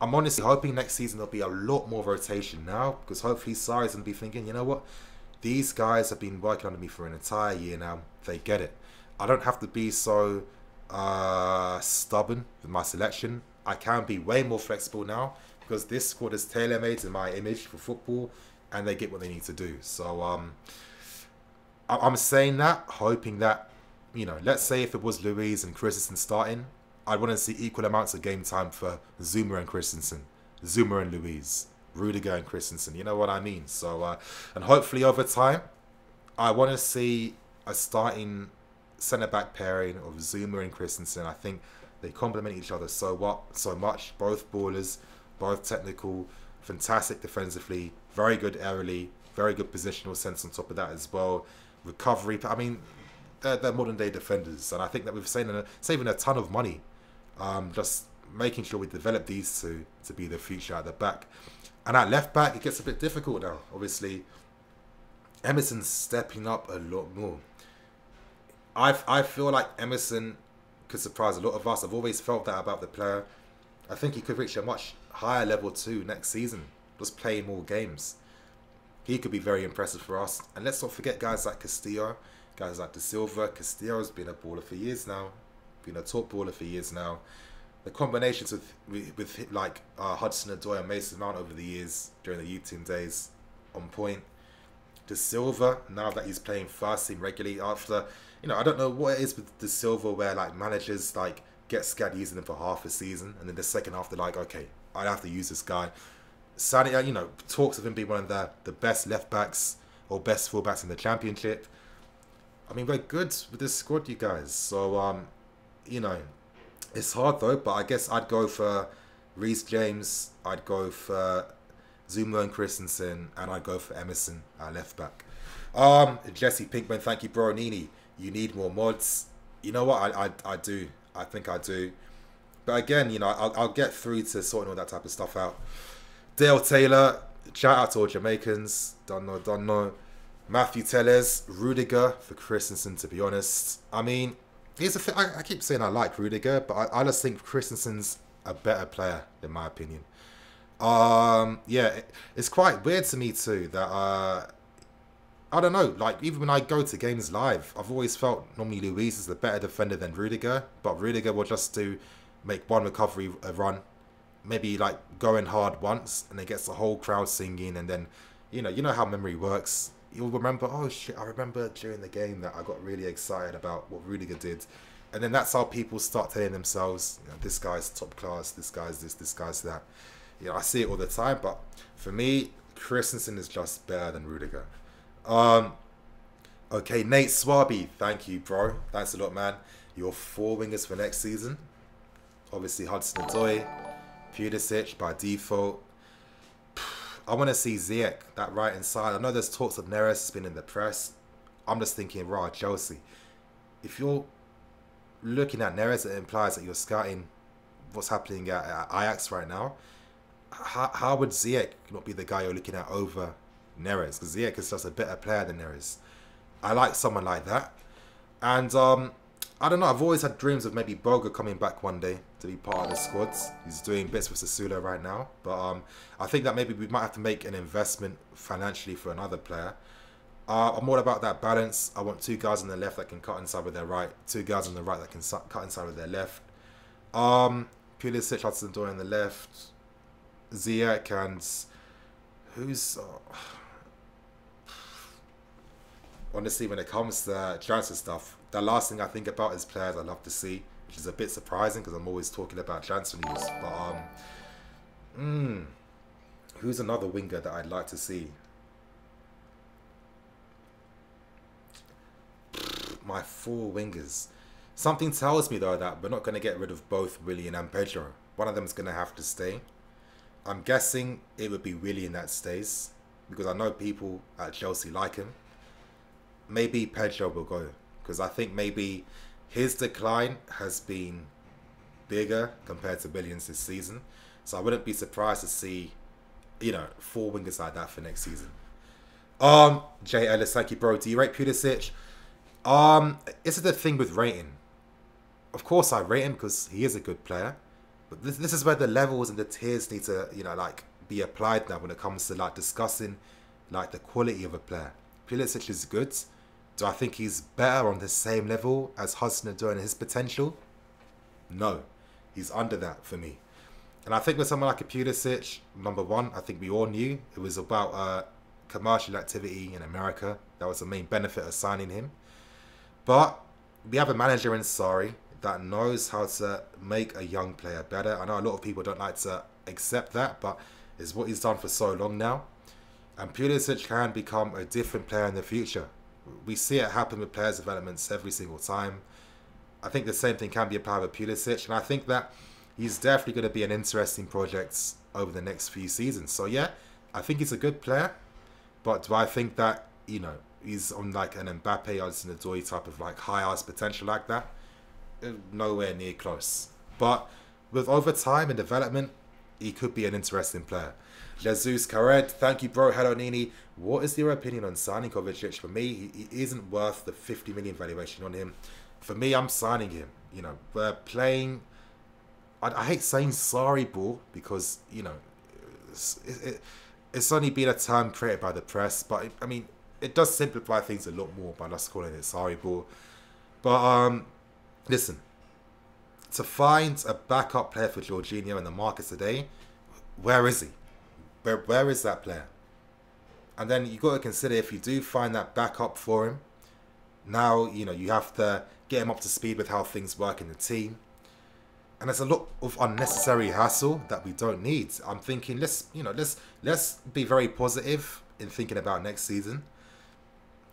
I'm honestly hoping next season there'll be a lot more rotation now, because hopefully Sarri's going to be thinking, you know what? These guys have been working under me for an entire year now. They get it. I don't have to be so stubborn with my selection. I can be way more flexible now, because this squad is tailor-made to my image for football, and they get what they need to do. So I'm saying that, hoping that, you know, let's say if it was Luiz and Christensen starting, I'd want to see equal amounts of game time for Zuma and Christensen, Zuma and Luiz, Rudiger and Christensen. You know what I mean? So, and hopefully over time, I want to see a starting centre-back pairing of Zuma and Christensen. I think they complement each other so much. Both ballers, both technical, fantastic defensively, very good aerially, very good positional sense on top of that as well. Recovery, I mean, they're modern day defenders, and I think that we've saving a ton of money, just making sure we develop these two to be the future at the back. And at left back, it gets a bit difficult now. Obviously, Emerson's stepping up a lot more. I feel like Emerson could surprise a lot of us. I've always felt that about the player. I think he could reach a much higher level too next season, just playing more games. He could be very impressive for us. And let's not forget guys like Castillo, guys like De Silva. Castillo's been a baller for years now, been a top baller for years now. The combinations with like Hudson-Odoi and Mason Mount over the years during the youth team days, on point. De Silva, now that he's playing first team regularly after, you know, I don't know what it is with De Silva where like managers like get scared using him for half a season, and then the second half they're like, okay, I have to use this guy. Sadio, you know, talks of him being one of the best left backs or best full backs in the Championship. I mean, we're good with this squad, you guys. So, you know, it's hard though, but I guess I'd go for Reece James, I'd go for Zuma and Christensen, and I'd go for Emerson at left back. Jesse Pinkman, thank you, bro. NiiNii, you need more mods. You know what? I do. I think I do. But again, you know, I'll get through to sorting all that type of stuff out. Dale Taylor, shout out to all Jamaicans. Don't know. Matthew Tellez, Rudiger for Christensen, to be honest. I mean, here's the thing. I keep saying I like Rudiger, but I just think Christensen's a better player, in my opinion. Yeah, it's quite weird to me too that I don't know, like even when I go to games live, I've always felt normally Luis is the better defender than Rudiger, but Rudiger will just make one recovery run, maybe like going hard once, and then gets the whole crowd singing, and then you know how memory works. You'll remember, oh shit, I remember during the game that I got really excited about what Rudiger did. And then that's how people start telling themselves, you know, this guy's top class, this guy's this, this guy's that. You know, I see it all the time, but for me, Christensen is just better than Rudiger. Okay, Nate Swaby, thank you, bro. Thanks a lot, man. Your 4 wingers for next season. Obviously, Hudson-Odoi, Pulisic by default. I want to see Ziyech, that right inside. I know there's talks of Neres has been in the press. I'm just thinking, right, Chelsea. If you're looking at Neres, it implies that you're scouting what's happening at Ajax right now. How would Ziyech not be the guy you're looking at over Neres? Because Ziyech is just a better player than Neres. I like someone like that. And I don't know, I've always had dreams of maybe Boga coming back one day to be part of the squads. He's doing bits with Sassuolo right now. But I think that maybe we might have to make an investment financially for another player. I'm all about that balance. I want 2 guys on the left that can cut inside with their right. 2 guys on the right that can cut inside with their left. Pulisic, Hudson-Odoi on the left. Ziyech and... Who's... honestly, when it comes to transfer stuff, the last thing I think about is players I love to see, which is a bit surprising because I'm always talking about transfer news. But who's another winger that I'd like to see? My 4 wingers. Something tells me though that we're not going to get rid of both Willian and Pedro. One of them is going to have to stay. I'm guessing it would be Willian that stays because I know people at Chelsea like him. Maybe Pedro will go because I think maybe his decline has been bigger compared to Williams this season. So I wouldn't be surprised to see, you know, 4 wingers like that for next season. Jay Ellis, thank you, bro. Do you rate Pulisic? This is the thing with rating. Of course I rate him because he is a good player. But this is where the levels and the tiers need to, you know, like be applied now when it comes to like discussing like the quality of a player. Pulisic is good. Do I think he's better on the same level as Hudson-Odoi and his potential? No. He's under that for me. And I think with someone like a Pulisic, number one, I think we all knew it was about commercial activity in America. That was the main benefit of signing him. But we have a manager in Sarri that knows how to make a young player better. I know a lot of people don't like to accept that, but it's what he's done for so long now. And Pulisic can become a different player in the future. We see it happen with players' developments every single time. I think the same thing can be applied with Pulisic, and I think that he's definitely going to be an interesting project over the next few seasons. So yeah, I think he's a good player, but do I think that, you know, he's on like an Mbappe, Hudson-Odoi type of like high-ass potential like that? Nowhere near close. But with over time and development, he could be an interesting player. Jesus Cared, thank you, bro. Hello, NiiNii. What is your opinion on signing Kovacic? For me, he isn't worth the 50 million valuation on him. For me, I'm signing him. You know, we're playing... I hate saying sorry ball because, you know, it's only been a term created by the press. But, I mean, it does simplify things a lot more by just calling it sorry ball. But, listen. To find a backup player for Jorginho in the market today, where is he? Where is that player? And then you got to consider if you do find that backup for him, now, you know, you have to get him up to speed with how things work in the team. And there's a lot of unnecessary hassle that we don't need. I'm thinking, let's be very positive in thinking about next season.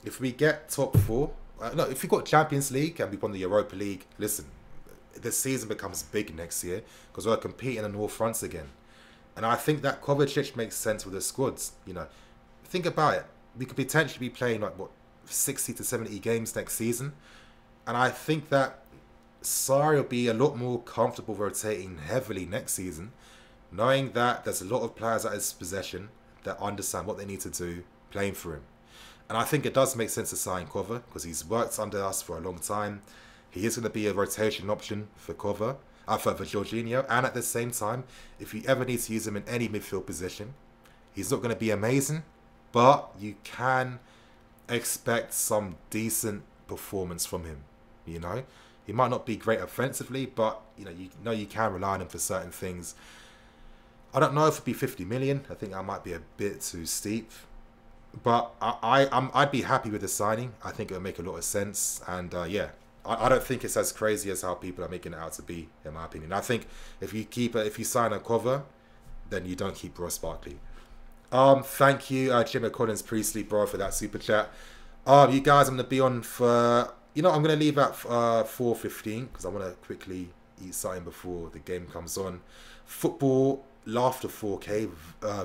If we get top 4, no, if we got Champions League and we won the Europa League, listen, the season becomes big next year because we're competing on all fronts again. And I think that Kovacic makes sense with the squads. You know, think about it. We could potentially be playing like, what, 60 to 70 games next season. And I think that Sarri will be a lot more comfortable rotating heavily next season, knowing that there's a lot of players at his possession that understand what they need to do playing for him. And I think it does make sense to sign Kova because he's worked under us for a long time. He is going to be a rotation option for Kova, for Jorginho. And at the same time, if you ever need to use him in any midfield position, he's not going to be amazing, but you can expect some decent performance from him. You know, he might not be great offensively, but you can rely on him for certain things. I don't know if it'd be 50 million. I think that might be a bit too steep. But I'd be happy with the signing. I think it would make a lot of sense. And yeah, I don't think it's as crazy as how people are making it out to be, in my opinion. I think if you sign a cover, then you don't keep Ross Barkley. Thank you, Jimmy Collins Priestley, bro, for that super chat. You guys, I'm gonna be on for I'm gonna leave at 4:15 because I want to quickly eat something before the game comes on. Football Laughter 4K,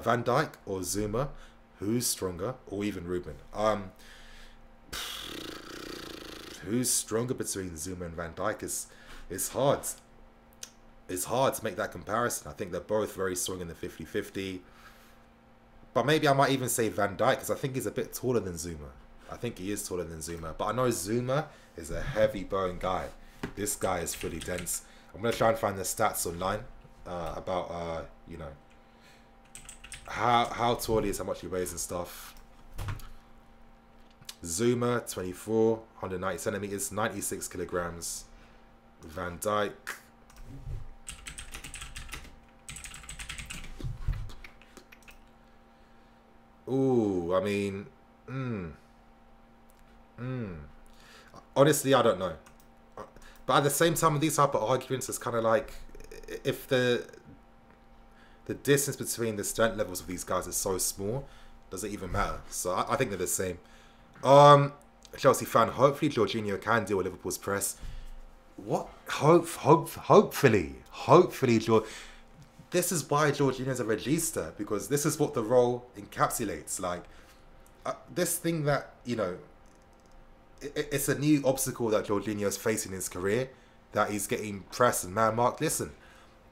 Van Dijk or Zuma? Who's stronger? Or even Ruben? Who's stronger between Zuma and Van Dijk is hard. It's hard to make that comparison. I think they're both very strong in the 50-50. But maybe I might even say Van Dijk because I think he's a bit taller than Zuma. I think he is taller than Zuma. But I know Zuma is a heavy bone guy. This guy is fully dense. I'm going to try and find the stats online about, how tall he is, how much he weighs and stuff. Zuma, 24, 190 centimeters, 96 kilograms. Van Dijk, ooh, I mean, honestly, I don't know. But at the same time, with these type of arguments, it's kind of like, if the distance between the strength levels of these guys is so small, does it even matter? So I think they're the same. Chelsea fan, hopefully Jorginho can deal with Liverpool's press. What? Hopefully, this is why Jorginho's a regista, because this is what the role encapsulates. Like, this thing that, it's a new obstacle that Jorginho's facing in his career, that he's getting pressed and man-marked. Listen,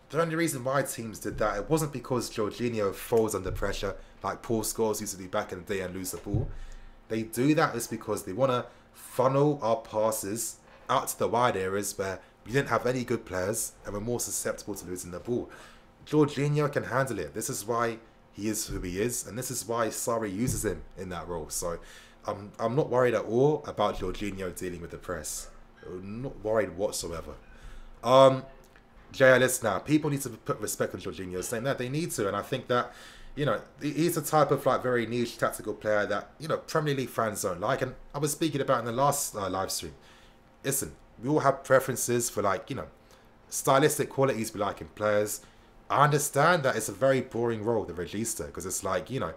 the only reason why teams did that, it wasn't because Jorginho falls under pressure like Paul Scholes used to do back in the day and lose the ball. They do that is because they want to funnel our passes out to the wide areas where we didn't have any good players and we're more susceptible to losing the ball. Jorginho can handle it. This is why he is who he is, and this is why Sarri uses him in that role. So I'm not worried at all about Jorginho dealing with the press. I'm not worried whatsoever. JLS now, people need to put respect on Jorginho, saying that they need to, and I think that, he's a type of like very niche tactical player that, Premier League fans don't like, and I was speaking about in the last live stream. Listen, we all have preferences for like, stylistic qualities we like in players. I understand that it's a very boring role, the regista, because it's like, you're not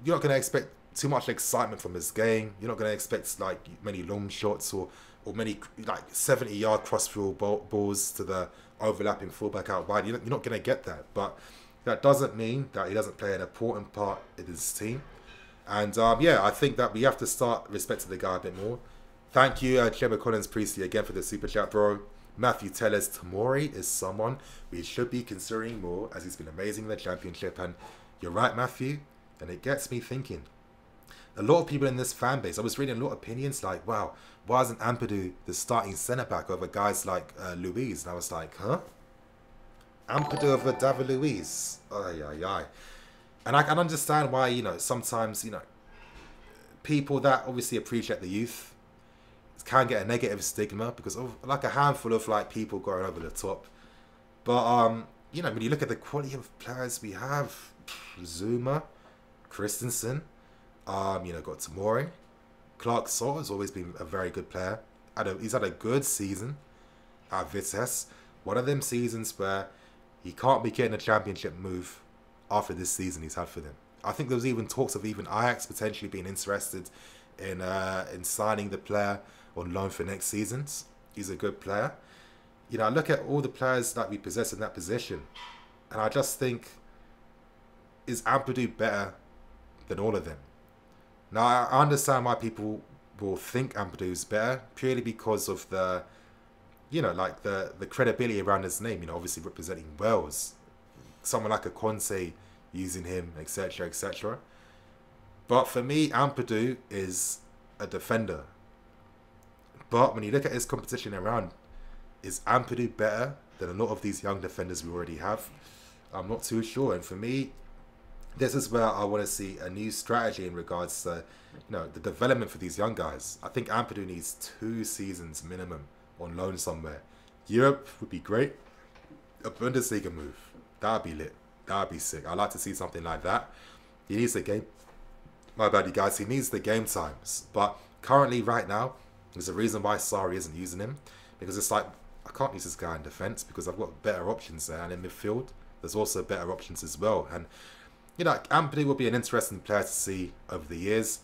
going to expect too much excitement from his game. You're not going to expect like many long shots or many like 70-yard crossfield balls to the overlapping fullback out wide. You're not going to get that, but that doesn't mean that he doesn't play an important part in his team. And yeah, I think that we have to start respecting the guy a bit more. Thank you, Gemma Collins Priestley, again for the super chat, bro. Matthew Tellers, Tamori is someone we should be considering more, as he's been amazing in the Championship. And you're right, Matthew, and it gets me thinking. A lot of people in this fan base, I was reading a lot of opinions like, wow, why isn't Ampadu the starting centre-back over guys like Luiz? And I was like, huh? Ampadu over David Luiz? Ay, ay, ay. And I can understand why, sometimes, people that obviously appreciate the youth can get a negative stigma because of like a handful of like people going over the top. But, when you look at the quality of players we have, Zuma, Christensen, got Tamori. Clark Salt has always been a very good player. He's had a good season at Vitesse. One of them seasons where he can't be getting a Championship move after this season he's had for them. I think there was even talks of even Ajax potentially being interested in signing the player on loan for next season. He's a good player. you know, I look at all the players that we possess in that position, and I just think, is Ampadu better than all of them? Now, I understand why people will think Ampadu is better, purely because of the, you know, like the credibility around his name, you know, obviously representing Wales. Someone like a Conte using him, etc., etc. But for me, Ampadu is a defender. But when you look at his competition around, is Ampadu better than a lot of these young defenders we already have? I'm not too sure. And for me, this is where I want to see a new strategy in regards to, you know, the development for these young guys. I think Ampadu needs 2 seasons minimum on loan somewhere. Europe would be great. A Bundesliga move, that'd be lit. That'd be sick. I'd like to see something like that. He needs the game. My bad, you guys. He needs the game times. But currently, right now, there's a reason why Sarri isn't using him, because it's like, I can't use this guy in defence because I've got better options there, and in midfield there's also better options as well. And you know, Ampadu will be an interesting player to see over the years.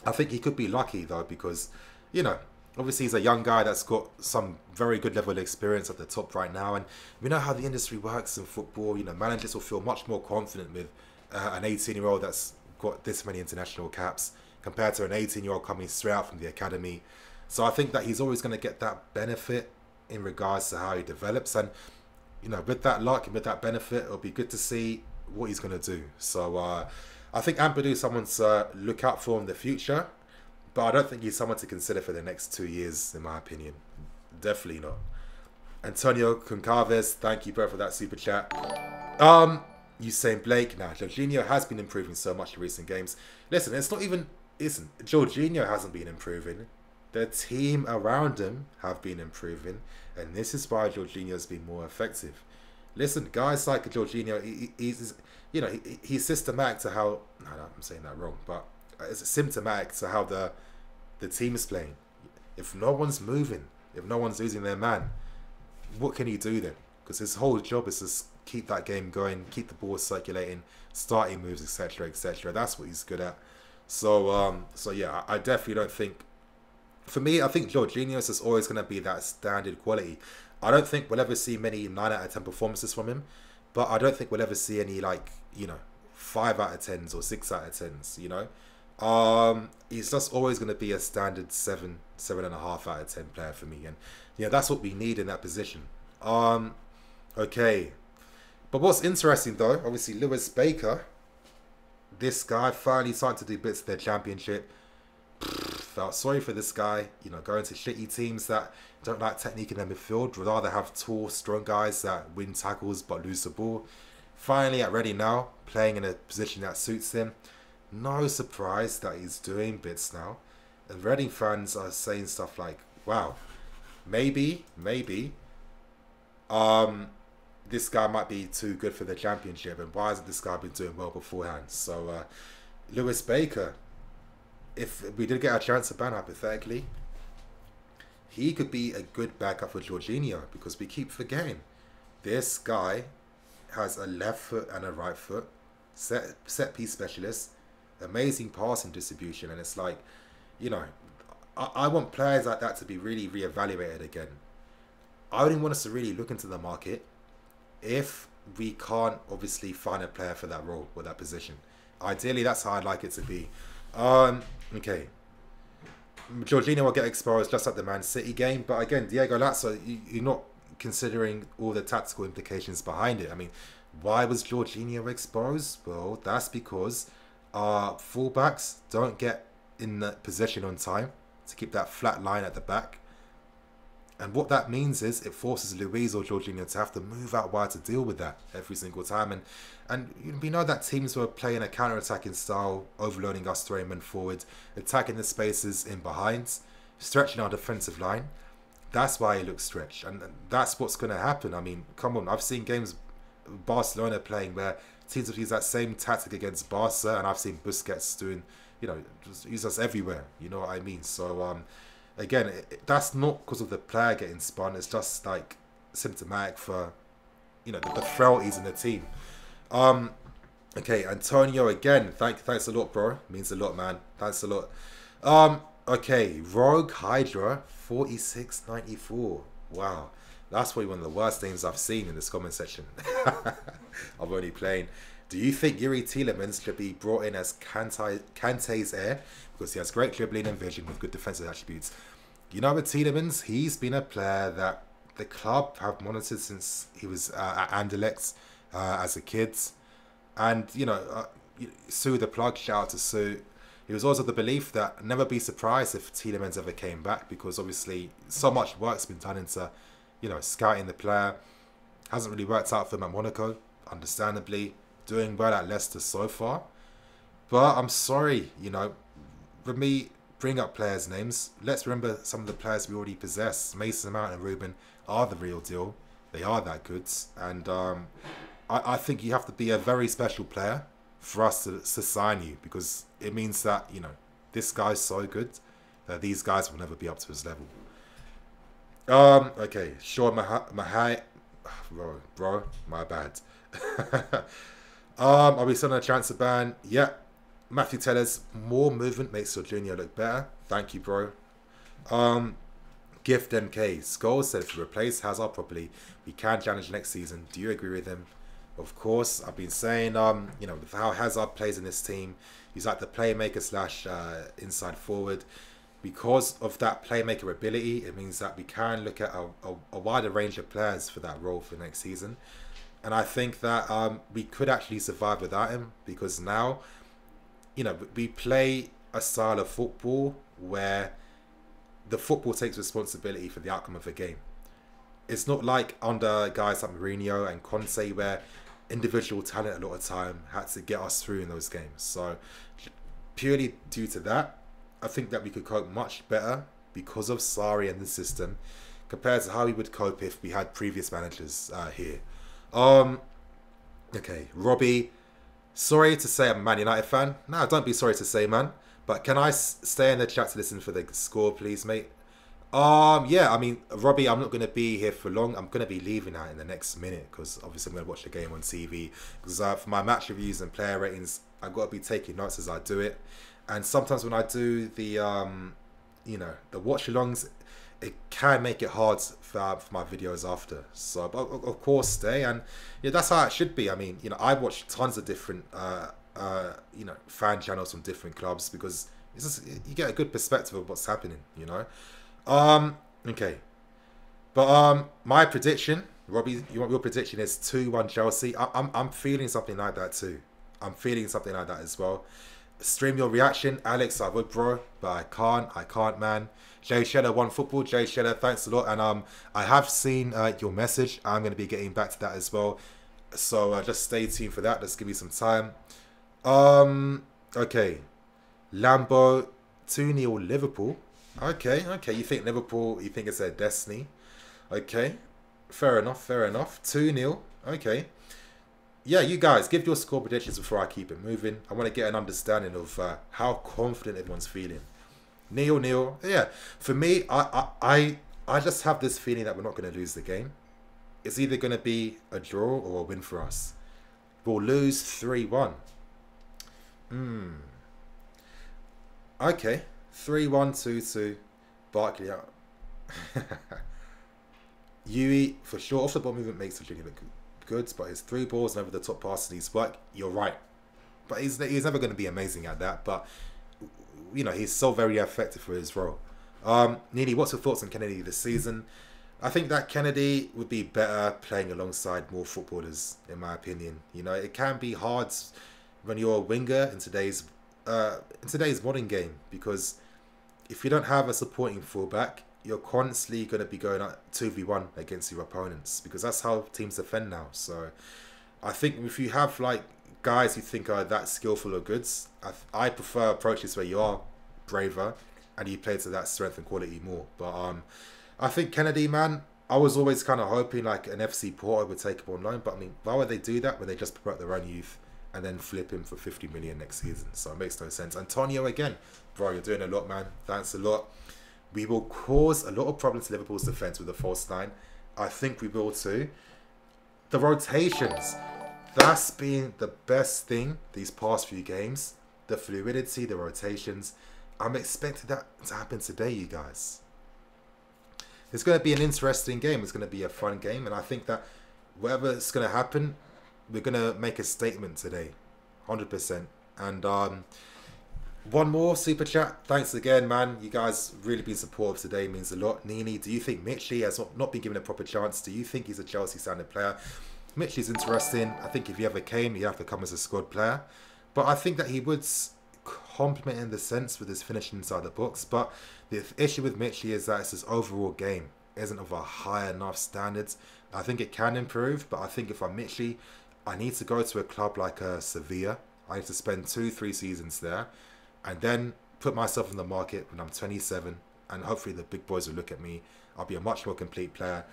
I think he could be lucky though, because, you know, obviously he's a young guy that's got some very good level of experience at the top right now, and we know how the industry works in football. You know, managers will feel much more confident with an 18-year-old that's got this many international caps compared to an 18-year-old coming straight out from the academy. So I think that he's always going to get that benefit in regards to how he develops, and you know, with that luck and with that benefit, it'll be good to see what he's going to do. So I think Ampadu is someone to look out for in the future, but I don't think he's someone to consider for the next 2 years, in my opinion. Definitely not. Antonio Concalves, thank you, bro, for that super chat. Usain Blake, nah, Jorginho has been improving so much in recent games. Listen, it's not even, Jorginho hasn't been improving. The team around him have been improving, and this is why Jorginho's been more effective. Listen, guys like Jorginho, he's, you know, he's systematic to how, no, I'm saying that wrong, but it's symptomatic to how the team is playing. If no one's moving, if no one's losing their man, what can he do then? Because his whole job is to keep that game going, keep the ball circulating, starting moves, etc., etc. That's what he's good at. So, yeah, I definitely don't think. For me, I think Jorginho is just always going to be that standard quality. I don't think we'll ever see many 9 out of 10 performances from him, but I don't think we'll ever see any, like, you know, 5 out of 10s or 6 out of 10s, you know. He's just always going to be a standard 7, 7.5 out of 10 player for me, and yeah, that's what we need in that position. Okay, but what's interesting though, obviously Lewis Baker, this guy finally starting to do bits of their championship. Felt sorry for this guy, you know, going to shitty teams that don't like technique in their midfield, would rather have tall, strong guys that win tackles but lose the ball. Finally at Reading now, playing in a position that suits him. No surprise that he's doing bits now. And Reading fans are saying stuff like, wow, maybe, this guy might be too good for the championship, and why hasn't this guy been doing well beforehand? So, Lewis Baker, if we did get a chance to ban hypothetically, he could be a good backup for Jorginho, because we keep forgetting this guy has a left foot and a right foot, set piece specialist, amazing passing distribution, and it's like, you know, I want players like that to be really reevaluated again. I only want us to really look into the market if we can't obviously find a player for that role or that position. Ideally, that's how I'd like it to be. Okay. Jorginho will get exposed just like the Man City game, but again, Diego Lasso, you're not considering all the tactical implications behind it. I mean, why was Jorginho exposed? Well, that's because our fullbacks don't get in the possession on time to keep that flat line at the back. And what that means is it forces Luiz or Jorginho to have to move out wide to deal with that every single time. And we know that teams were playing a counter-attacking style, overloading us throwing men forward, attacking the spaces in behind, stretching our defensive line. That's why it looks stretched. And that's what's going to happen. I mean, come on. I've seen games Barcelona playing where teams have used that same tactic against Barca, and I've seen Busquets doing, you know, just use us everywhere. You know what I mean? So, again, that's not because of the player getting spun. It's just like symptomatic for, you know, the frailties in the team. Okay, Antonio again. Thanks a lot, bro. Means a lot, man. Thanks a lot. Okay, Rogue Hydra 4694. Wow. That's probably one of the worst names I've seen in this comment section. I'm only playing. Do you think Yuri Tielemans should be brought in as Kante's heir? Because he has great dribbling and vision with good defensive attributes. You know, with Tielemans, he's been a player that the club have monitored since he was at Anderlecht as a kid. And, you know, Sue the plug, shout out to Sue. He was also the belief that never be surprised if Tielemans ever came back, because obviously so much work's been done into, you know, scouting the player. Hasn't really worked out for him at Monaco, understandably. Doing well at Leicester so far. But I'm sorry, you know, for me, bring up players' names. Let's remember some of the players we already possess. Mason Mount and Ruben are the real deal. They are that good. And I think you have to be a very special player for us to sign you, because it means that, you know, this guy's so good that these guys will never be up to his level. Okay, Sean Mahai, bro, my bad. Are we still on a transfer ban? Yeah. Matthew Tellers, more movement makes your junior look better. Thank you, bro. Gift MK, Scholes said if we replace Hazard properly, we can challenge next season. Do you agree with him? Of course. I've been saying, you know, with how Hazard plays in this team, he's like the playmaker slash inside forward. Because of that playmaker ability, it means that we can look at a wider range of players for that role for next season. And I think that we could actually survive without him, because now, you know, we play a style of football where the football takes responsibility for the outcome of the game. It's not like under guys like Mourinho and Conte, where individual talent a lot of time had to get us through in those games. So purely due to that, I think that we could cope much better because of Sarri and the system compared to how we would cope if we had previous managers here. Okay, Robbie, sorry to say I'm a Man United fan. No, don't be sorry to say, man. But can I stay in the chat to listen for the score, please, mate? Yeah, I mean, Robbie, I'm not going to be here for long. I'm going to be leaving out in the next minute, because obviously I'm going to watch the game on TV. Because for my match reviews and player ratings, I've got to be taking notes as I do it. And sometimes when I do the, you know, the watch-alongs, it can make it hard for my videos after. So, but of course, stay. And yeah, that's how it should be. I mean, you know, I watch tons of different, you know, fan channels from different clubs, because it's just, you get a good perspective of what's happening, you know. Okay. But my prediction, Robbie, your prediction is 2-1 Chelsea. I'm feeling something like that too. I'm feeling something like that as well. Stream your reaction, Alex. I would, bro, but I can't, man. Jay Sheller, One Football. Jay Sheller, thanks a lot. And I have seen your message. I'm going to be getting back to that as well. So just stay tuned for that. Let's give you some time. Okay. Lambo, 2-0 Liverpool. Okay. You think Liverpool, you think it's their destiny. Okay. Fair enough. 2-0. Okay. Yeah, you guys, give your score predictions before I keep it moving. I want to get an understanding of how confident everyone's feeling. Neil. Yeah, for me, I just have this feeling that we're not going to lose the game. It's either going to be a draw or a win for us. We'll lose 3-1. Okay, 3-1, 2-2. Barkley out. Yui, for sure, off the ball movement makes the junior look good, but his through balls and over the top passes needs work. You're right, but he's never going to be amazing at that. But you know, he's so very effective for his role. NiiNii, what's your thoughts on Kennedy this season? I think that Kennedy would be better playing alongside more footballers, in my opinion. You know, it can be hard when you're a winger in today's modern game, because if you don't have a supporting fullback, you're constantly going to be going 2v1 against your opponents, because that's how teams defend now. So I think if you have like guys you think are that skillful or goods, I prefer approaches where you are braver and you play to that strength and quality more. But I think Kennedy, man, I was always kind of hoping like an FC Porto would take him on loan, but I mean, why would they do that when they just promote their own youth and then flip him for 50 million next season? So it makes no sense. Antonio again, bro, you're doing a lot, man. Thanks a lot. We will cause a lot of problems to Liverpool's defence with the false line. I think we will too. The rotations, that's been the best thing these past few games. The fluidity, the rotations. I'm expecting that to happen today, you guys. it's going to be an interesting game. It's going to be a fun game. And I think that whatever's going to happen, we're going to make a statement today. 100%. And one more super chat. Thanks again, man. You guys really been supportive today. It means a lot. NiiNii, do you think Mitchie has not been given a proper chance? Do you think he's a Chelsea standard player? Mitchie's interesting. I think if he ever came, he'd have to come as a squad player. But I think that he would complement in the sense with his finishing inside the box. But the issue with Mitchie is that it's his overall game isn't of a high enough standards. I think it can improve, but I think if I'm Mitchie, I need to go to a club like Sevilla. I need to spend 2-3 seasons there and then put myself in the market when I'm 27, and hopefully the big boys will look at me. I'll be a much more complete player.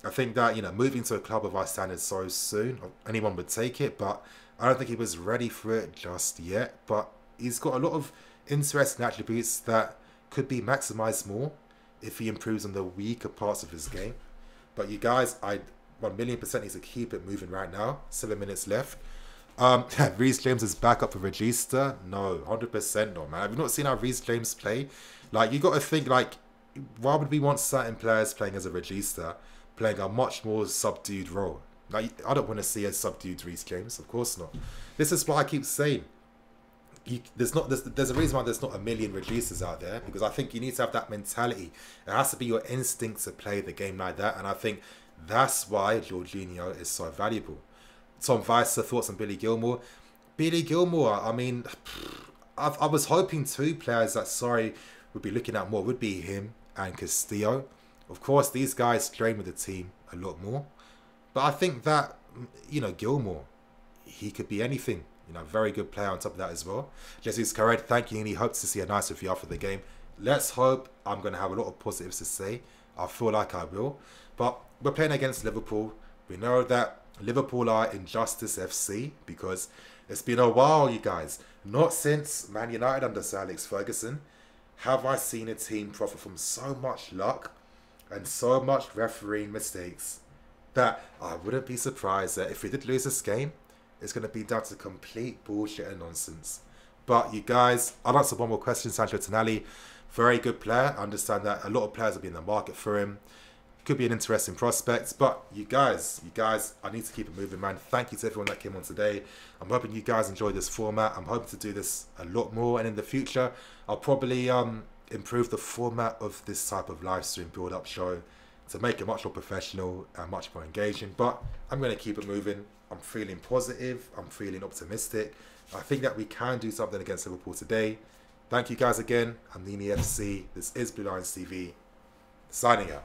I think that, you know, moving to a club of our standards so soon, anyone would take it, but I don't think he was ready for it just yet. But he's got a lot of interesting attributes that could be maximized more if he improves on the weaker parts of his game. But you guys, I 1,000,000% need to keep it moving right now. 7 minutes left. Reece James is back up for Regista. No, 100% not, man. Have you not seen how Reece James play? Like, you got to think, like, why would we want certain players playing as a Regista, playing a much more subdued role? Like, I don't want to see a subdued Reece James. Of course not. This is what I keep saying. There's a reason why there's not a million Registas out there, because I think you need to have that mentality. It has to be your instinct to play the game like that, and I think that's why Jorginho is so valuable. Tom Weiser, thoughts on Billy Gilmour? Billy Gilmour, I mean, I was hoping two players that would be looking at more would be him and Castillo. Of course, these guys train with the team a lot more, but I think that, you know, Gilmour, he could be anything. You know, very good player on top of that as well. Jesus Carrera, thank you, and he hopes to see a nice review after the game. Let's hope. I'm going to have a lot of positives to say. I feel like I will. But we're playing against Liverpool. We know that Liverpool are Injustice FC because it's been a while, you guys. Not since Man United under Sir Alex Ferguson have I seen a team profit from so much luck and so much refereeing mistakes that I wouldn't be surprised that if we did lose this game, it's going to be down to complete bullshit and nonsense. But you guys, I'll answer one more question. Sancho Tonali, very good player. I understand that a lot of players will be in the market for him. Could be an interesting prospect. But you guys, I need to keep it moving, man. Thank you to everyone that came on today. I'm hoping you guys enjoyed this format. I'm hoping to do this a lot more. And in the future, I'll probably improve the format of this type of live stream build-up show to make it much more professional and much more engaging. But I'm going to keep it moving. I'm feeling positive. I'm feeling optimistic. I think that we can do something against Liverpool today. Thank you guys again. I'm NiiNiiFC. This is Blue Lions TV. Signing out.